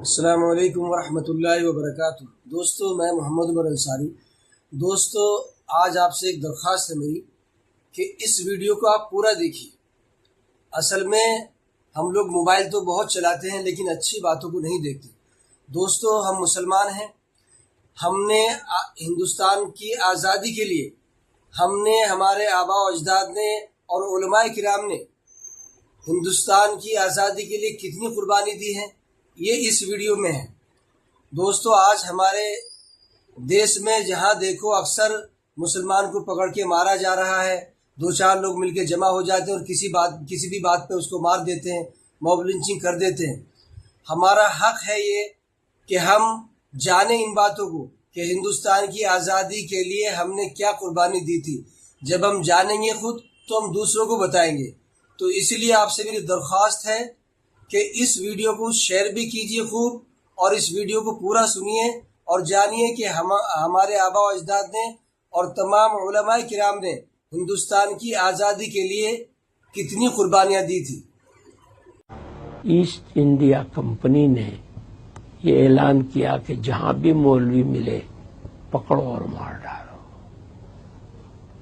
السلام علیکم ورحمۃ اللہ وبرکاتہ۔ دوستو، میں محمد عمر انصاری۔ دوستو، آج آپ سے ایک درخواست ہے میری کہ اس ویڈیو کو آپ پورا دیکھیے۔ اصل میں ہم لوگ موبائل تو بہت چلاتے ہیں لیکن اچھی باتوں کو نہیں دیکھتے۔ دوستو، ہم مسلمان ہیں، ہم نے ہندوستان کی آزادی کے لیے ہمارے آباء و اجداد نے اور علماء کرام نے ہندوستان کی آزادی کے لیے کتنی قربانی دی ہے، یہ اس ویڈیو میں ہے۔ دوستو، آج ہمارے دیش میں جہاں دیکھو اکثر مسلمان کو پکڑ کے مارا جا رہا ہے، دو چار لوگ مل کے جمع ہو جاتے ہیں اور کسی بھی بات پہ اس کو مار دیتے ہیں، موب لنچنگ کر دیتے ہیں۔ ہمارا حق ہے یہ کہ ہم جانیں ان باتوں کو کہ ہندوستان کی آزادی کے لیے ہم نے کیا قربانی دی تھی۔ جب ہم جانیں گے خود تو ہم دوسروں کو بتائیں گے۔ تو اس لیے آپ سے میری درخواست ہے کہ اس ویڈیو کو شیئر بھی کیجیے خوب، اور اس ویڈیو کو پورا سنیے اور جانیے کہ ہمارے آباء و اجداد نے اور تمام علماء کرام نے ہندوستان کی آزادی کے لیے کتنی قربانیاں دی تھی۔ ایسٹ انڈیا کمپنی نے یہ اعلان کیا کہ جہاں بھی مولوی ملے پکڑو اور مار ڈالو۔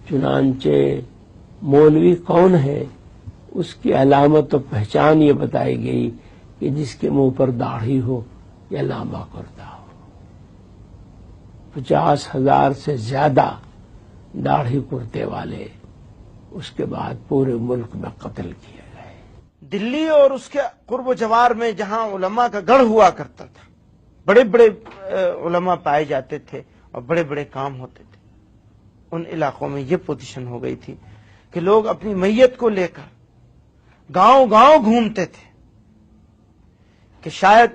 چنانچہ مولوی کون ہے، اس کی علامت و پہچان یہ بتائی گئی کہ جس کے منہ پر داڑھی ہو یا لامبا کرتا ہو۔ 50,000 سے زیادہ داڑھی کرتے والے اس کے بعد پورے ملک میں قتل کیے گئے۔ دلی اور اس کے قرب و جوار میں جہاں علماء کا گڑھ ہوا کرتا تھا، بڑے بڑے علماء پائے جاتے تھے اور بڑے بڑے کام ہوتے تھے، ان علاقوں میں یہ پوزیشن ہو گئی تھی کہ لوگ اپنی میت کو لے کر گاؤں گاؤں گھومتے تھے کہ شاید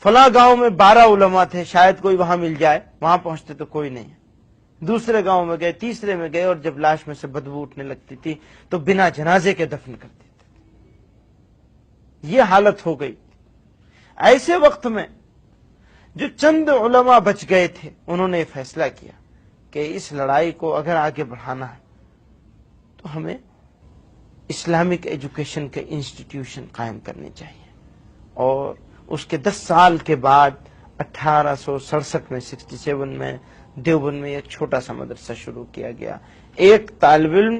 فلاں گاؤں میں 12 علماء تھے، شاید کوئی وہاں مل جائے۔ وہاں پہنچتے تو کوئی نہیں ہے، دوسرے گاؤں میں گئے، تیسرے میں گئے، اور جب لاش میں سے بدبو اٹھنے لگتی تھی تو بنا جنازے کے دفن کر دیتے تھے۔ یہ حالت ہو گئی۔ ایسے وقت میں جو چند علماء بچ گئے تھے، انہوں نے فیصلہ کیا کہ اس لڑائی کو اگر آگے بڑھانا ہے تو ہمیں اسلامک ایجوکیشن کے انسٹیٹیوشن قائم کرنے چاہیے۔ اور اس کے 10 سال کے بعد 1867 میں 67 میں دیوبند میں ایک چھوٹا سا مدرسہ شروع کیا گیا، ایک طالب علم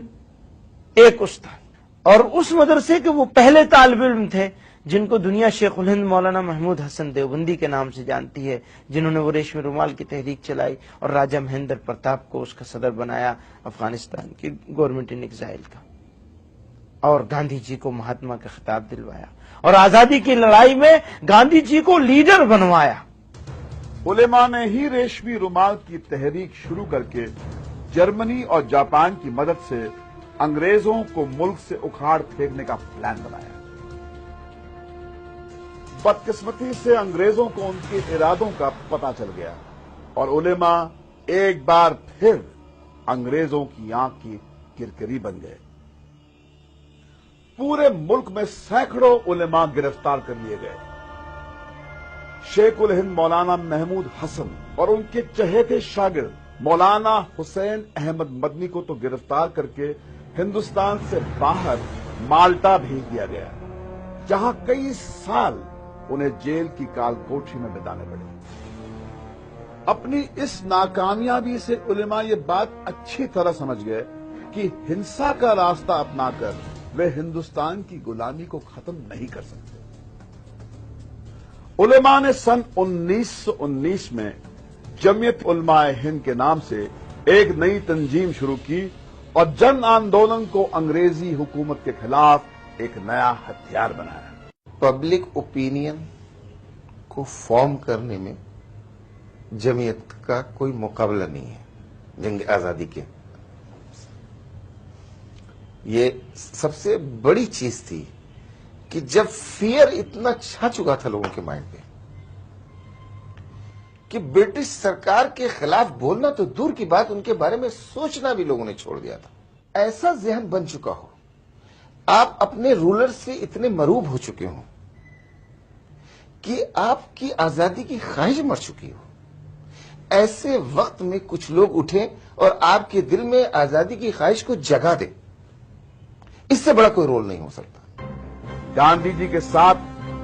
ایک استاد، اور اس مدرسے کے وہ پہلے طالب علم تھے جن کو دنیا شیخ الہند مولانا محمود حسن دیوبندی کے نام سے جانتی ہے، جنہوں نے وہ ریشمی رومال کی تحریک چلائی اور راجہ مہندر پرتاپ کو اس کا صدر بنایا، افغانستان کی گورنمنٹ ان ایگزائل کا، اور گاندھی جی کو مہاتما کا خطاب دلوایا اور آزادی کی لڑائی میں گاندھی جی کو لیڈر بنوایا۔ علماء نے ہی ریشمی رومال کی تحریک شروع کر کے جرمنی اور جاپان کی مدد سے انگریزوں کو ملک سے اکھاڑ پھینکنے کا پلان بنایا۔ بدقسمتی سے انگریزوں کو ان کے ارادوں کا پتہ چل گیا اور علماء ایک بار پھر انگریزوں کی آنکھ کی کرکری بن گئے۔ پورے ملک میں سینکڑوں علماء گرفتار کر لیے گئے۔ شیخ الہند مولانا محمود حسن اور ان کے چہیتے شاگرد مولانا حسین احمد مدنی کو تو گرفتار کر کے ہندوستان سے باہر مالٹا بھیج دیا گیا، جہاں کئی سال انہیں جیل کی کال کوٹھی میں بتانے پڑے۔ اپنی اس ناکامیابی سے علماء یہ بات اچھی طرح سمجھ گئے کہ ہنسا کا راستہ اپنا کر وہ ہندوستان کی غلامی کو ختم نہیں کر سکتے۔ علماء نے سن 1919 میں جمعیت علماء ہند کے نام سے ایک نئی تنظیم شروع کی اور جن آندولن کو انگریزی حکومت کے خلاف ایک نیا ہتھیار بنایا۔ پبلک اوپینین کو فارم کرنے میں جمعیت کا کوئی مقابلہ نہیں ہے جنگ آزادی کے۔ یہ سب سے بڑی چیز تھی کہ جب فیئر اتنا چھا چکا تھا لوگوں کے مائنڈ پہ کہ برٹش سرکار کے خلاف بولنا تو دور کی بات، ان کے بارے میں سوچنا بھی لوگوں نے چھوڑ دیا تھا۔ ایسا ذہن بن چکا ہو، آپ اپنے رولر سے اتنے مروب ہو چکے ہوں کہ آپ کی آزادی کی خواہش مر چکی ہو، ایسے وقت میں کچھ لوگ اٹھیں اور آپ کے دل میں آزادی کی خواہش کو جگا دیں، اس سے بڑا کوئی رول نہیں ہو سکتا۔ گاندھی جی کے ساتھ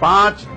5